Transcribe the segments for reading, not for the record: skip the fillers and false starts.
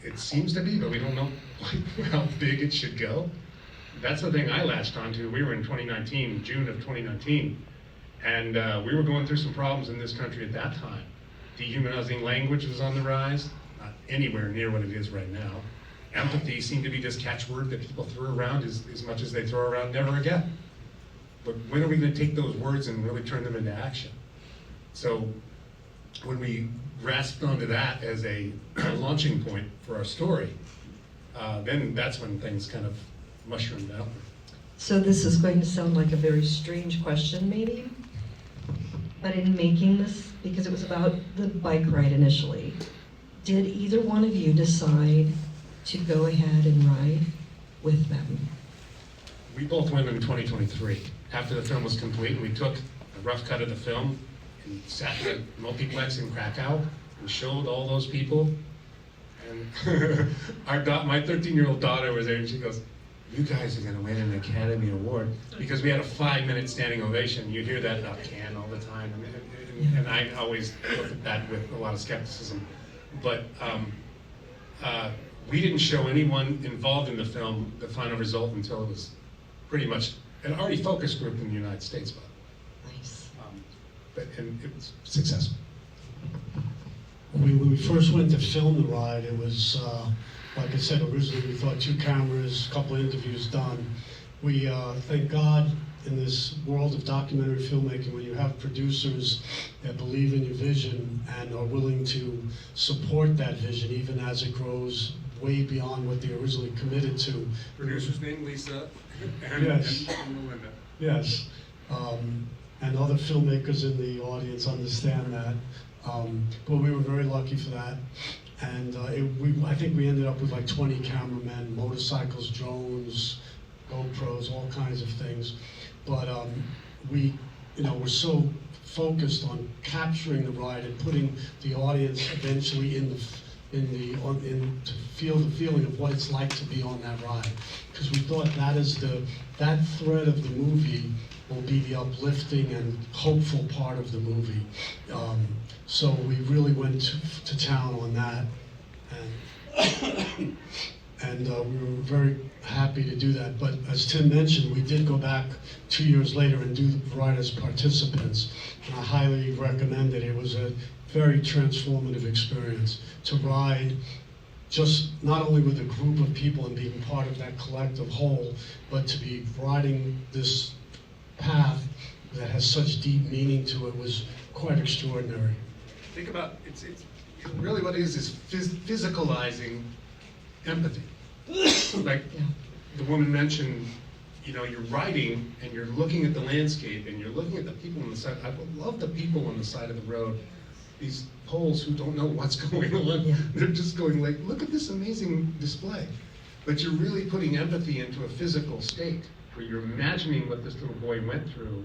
it seems to be, but we don't know how big it should go. That's the thing I latched onto. We were in 2019, June of 2019, and we were going through some problems in this country at that time. Dehumanizing language was on the rise, not anywhere near what it is right now. Empathy seemed to be this catchword that people threw around as much as they throw around never again. But when are we going to take those words and really turn them into action? So when we grasped onto that as a launching point for our story, then that's when things kind of mushroomed out. So this is going to sound like a very strange question maybe, but in making this, because it was about the bike ride initially, did either one of you decide to go ahead and ride with them? We both went in 2023. After the film was complete, and we took a rough cut of the film and sat in a multiplex in Krakow and showed all those people. And my 13-year-old daughter was there, and she goes, "You guys are going to win an Academy Award," because we had a 5-minute standing ovation. You hear that about Cannes all the time, and I always look at that with a lot of skepticism. But we didn't show anyone involved in the film the final result until it was pretty much an already focus group in the United States. Nice. And it was successful. When we first went to film the ride, it was, like I said, originally we thought 2 cameras, a couple of interviews done. We, thank God, in this world of documentary filmmaking, when you have producers that believe in your vision and are willing to support that vision, even as it grows way beyond what they originally committed to. Producer's name, Lisa, and Melinda. Yes, and other filmmakers in the audience understand that. But we were very lucky for that. And I think we ended up with like 20 cameramen, motorcycles, drones, GoPros, all kinds of things. But we, were so focused on capturing the ride and putting the audience eventually to feel the feeling of what it's like to be on that ride, because we thought that thread of the movie will be the uplifting and hopeful part of the movie. So we really went to town on that, and we were very happy to do that. But as Tim mentioned, we did go back 2 years later and do the ride as participants, and I highly recommend it. It was a very transformative experience to ride just not only with a group of people and being part of that collective whole, but to be riding this path that has such deep meaning to it was quite extraordinary. Think about it's really what it is physicalizing empathy. Like the woman mentioned, you're riding and you're looking at the landscape and you're looking at the people on the side. I love the people on the side of the road. These Poles who don't know what's going on. Yeah. They're just going like, look at this amazing display. But you're really putting empathy into a physical state where you're imagining what this little boy went through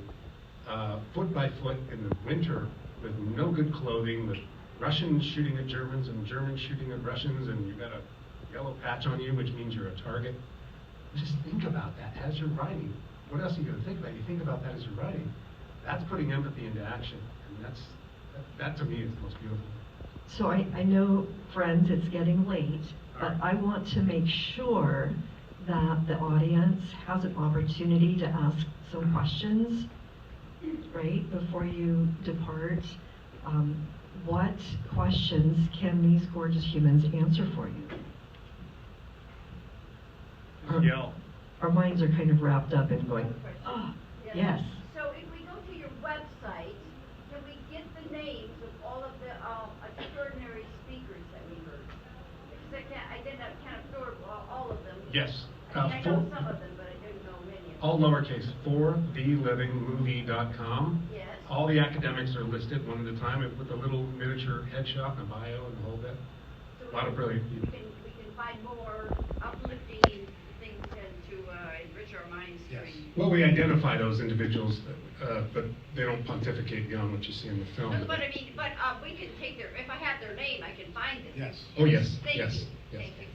foot by foot in the winter with no good clothing, with Russians shooting at Germans and Germans shooting at Russians, and you've got a yellow patch on you, which means you're a target. Just think about that as you're riding. What else are you going to think about? You think about that as you're riding. That's putting empathy into action, and that to me is the most beautiful. So I know, friends, it's getting late, but I want to make sure that the audience has an opportunity to ask some questions, right, before you depart. What questions can these gorgeous humans answer for you? Our minds are kind of wrapped up in going, oh, yes. So if we go to your website, can we get the names of all of the extraordinary speakers that we heard? Because I can't absorb all of them. Yes. I know some of them, but I didn't know many of them. All lowercase, forthelivingmovie.com. Yes. All the academics are listed one at a time with a little miniature headshot and a bio and the whole bit. So A lot of brilliant people. we can find more uplifting things to enrich our minds. Yes. Well, we identify those individuals, but they don't pontificate beyond what you see in the film. But we can take if I have their name, I can find them. Yes. Oh, yes. Thank yes. you. Yes. Thank you.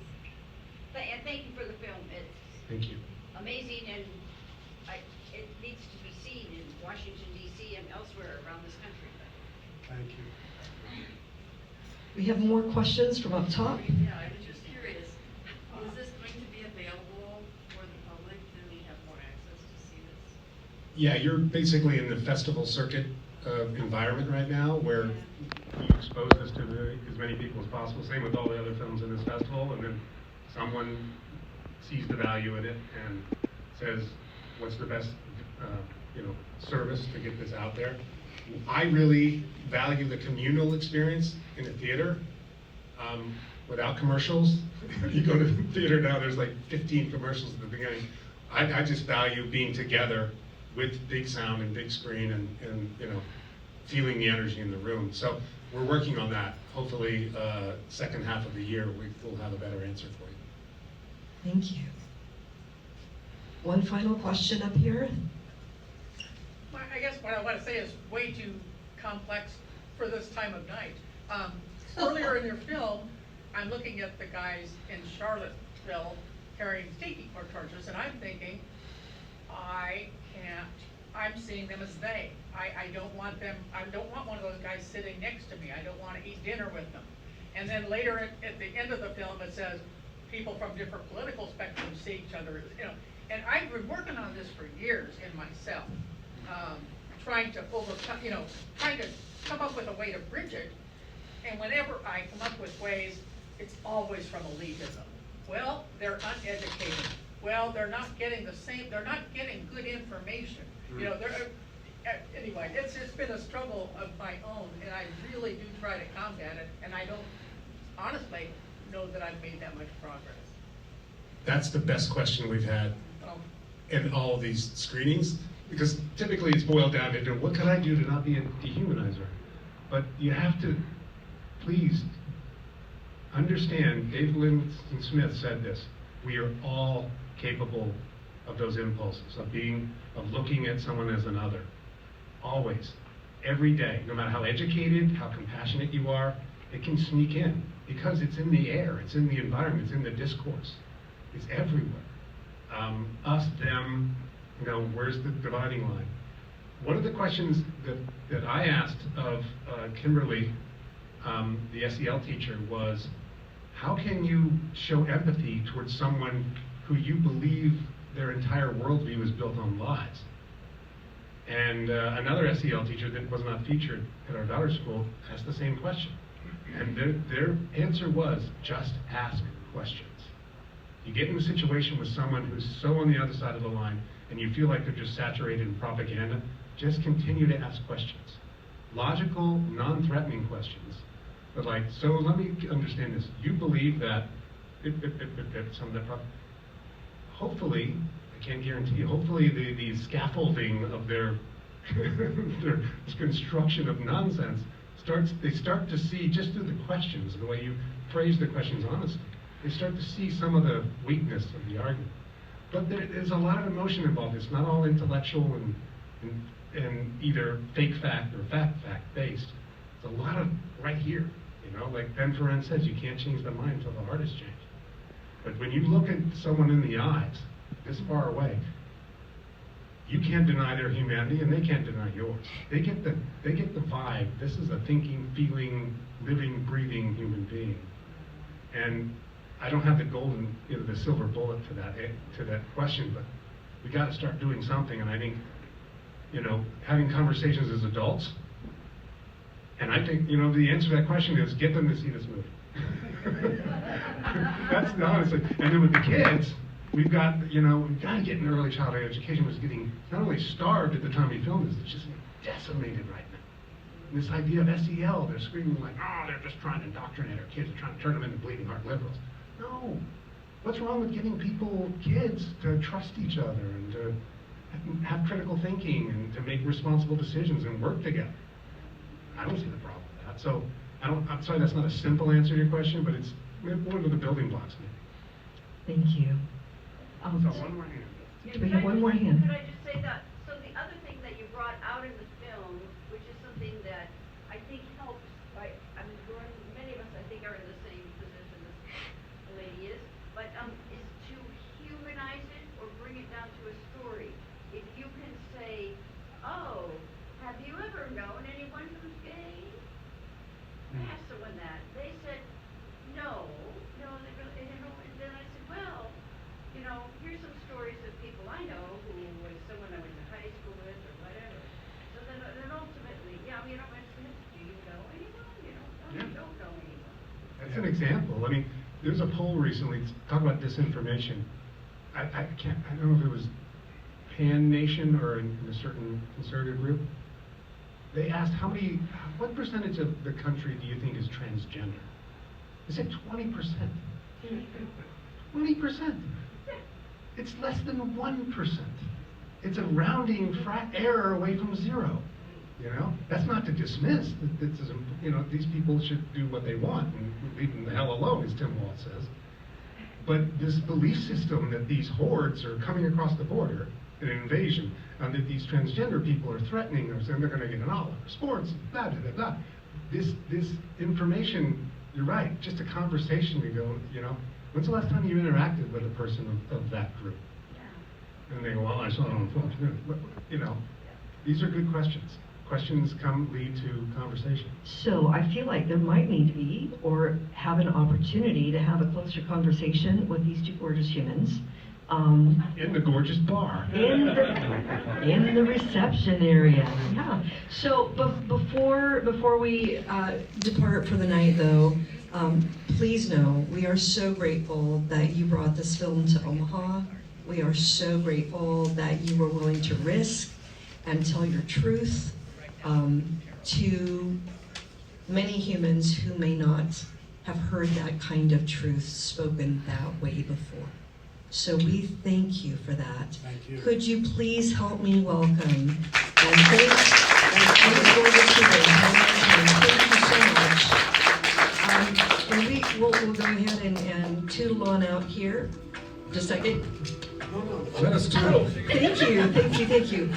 And thank you for the film. It's Thank you. amazing, and it needs to be seen in Washington, D.C. and elsewhere around this country. Thank you. We have more questions from up top. Yeah, I was just curious. Yeah, you're basically in the festival circuit environment right now, where you expose this to as many people as possible. Same with all the other films in this festival, and then someone sees the value in it and says, "What's the best, service to get this out there?" I really value the communal experience in a theater. Without commercials, you go to the theater now, there's like 15 commercials at the beginning. I just value being together with big sound and big screen and feeling the energy in the room. So we're working on that. Hopefully, second half of the year, we'll have a better answer for you. Thank you. One final question up here. I guess what I want to say is way too complex for this time of night. Earlier in your film, I'm looking at the guys in Charlottesville carrying tiki torches, and I'm thinking, I'm seeing them as they. I don't want one of those guys sitting next to me. I don't want to eat dinner with them. And then later at the end of the film, it says people from different political spectrums see each other, And I've been working on this for years in myself, trying to overcome, trying to come up with a way to bridge it. And whenever I come up with ways, it's always from elitism. Well, they're uneducated. Well, they're not getting they're not getting good information. Anyway, it's been a struggle of my own, and I really do try to combat it, and I don't honestly know that I've made that much progress. That's the best question we've had in all of these screenings, because typically it's boiled down to, what can I do to not be a dehumanizer? But you have to, please, understand, Dave Livingston Smith said this, we are all capable of those impulses, of looking at someone as another. Always, every day, no matter how educated, how compassionate you are, it can sneak in, because it's in the air, it's in the environment, it's in the discourse, it's everywhere. Us, them, where's the dividing line? One of the questions that I asked of Kimberly, the SEL teacher, was, how can you show empathy towards someone who you believe their entire worldview is built on lies? And another SEL teacher that was not featured at our daughter's school asked the same question. And their answer was, just ask questions. You get in a situation with someone who's so on the other side of the line and you feel like they're just saturated in propaganda, just continue to ask questions. Logical, non-threatening questions. But so let me understand this. You believe that some of that hopefully, I can't guarantee you, hopefully the scaffolding of their construction of nonsense they start to see, just through the questions, the way you phrase the questions honestly, they start to see some of the weakness of the argument. But there's a lot of emotion involved. It's not all intellectual and either fake fact or fact based. It's a lot of right here, like Ben Ferren says, you can't change the mind until the heart is changed. But when you look at someone in the eyes, this far away, you can't deny their humanity and they can't deny yours. They get the vibe. This is a thinking, feeling, living, breathing human being. And I don't have the golden, the silver bullet to that question, but we got to start doing something. And I think, having conversations as adults, and I think, the answer to that question is get them to see this movie. That's honestly. And then with the kids, we've got to get an early childhood education. Was getting not only starved at the time we filmed this, it's just decimated right now. And this idea of SEL, they're screaming like, they're just trying to indoctrinate our kids, they're trying to turn them into bleeding heart liberals. No. What's wrong with getting kids to trust each other and to have critical thinking and to make responsible decisions and work together? I don't see the problem with that. So I'm sorry that's not a simple answer to your question, but it's one of the building blocks maybe. Thank you. So one more hand. We have one more hand. Could I just say that, so the other thing that you brought out in the film, which is something that I think helps, many of us I think are in the same position as the lady is, but is to humanize it or bring it down to a story. If you can say, have you ever known anyone who's gay? I asked someone that. They said, no, they really, and then I said, well, here's some stories of people I know who was someone I went to high school with, example. I mean, there's a poll recently talking about disinformation. I don't know if it was Pan Nation or in a certain conservative group. They asked what percentage of the country do you think is transgender? They said 20%. 20%. It's less than 1%. It's a rounding error away from zero. You know, that's not to dismiss. This is, you know, these people should do what they want and leave them the hell alone, as Tim Walt says. But this belief system that these hordes are coming across the border, an invasion, and that these transgender people are threatening or saying they're going to get an olive, sports, blah, blah, blah, blah. This information, you're right, just a conversation we go, you know, when's the last time you interacted with a person of that group? Yeah. And they go, well, I saw it on Fox News. You know, these are good questions. Questions lead to conversation. So I feel like there might need to be, or have an opportunity to have a closer conversation with these two gorgeous humans. In the gorgeous bar. In the reception area, yeah. So before we depart for the night, though, please know we are so grateful that you brought this film to Omaha. We are so grateful that you were willing to risk and tell your truth to many humans who may not have heard that kind of truth spoken that way before. So we thank you for that. Thank you. Could you please help me welcome and thank you so much. And we'll go ahead and tootle on out here. Just a second. Let us do it. Thank you.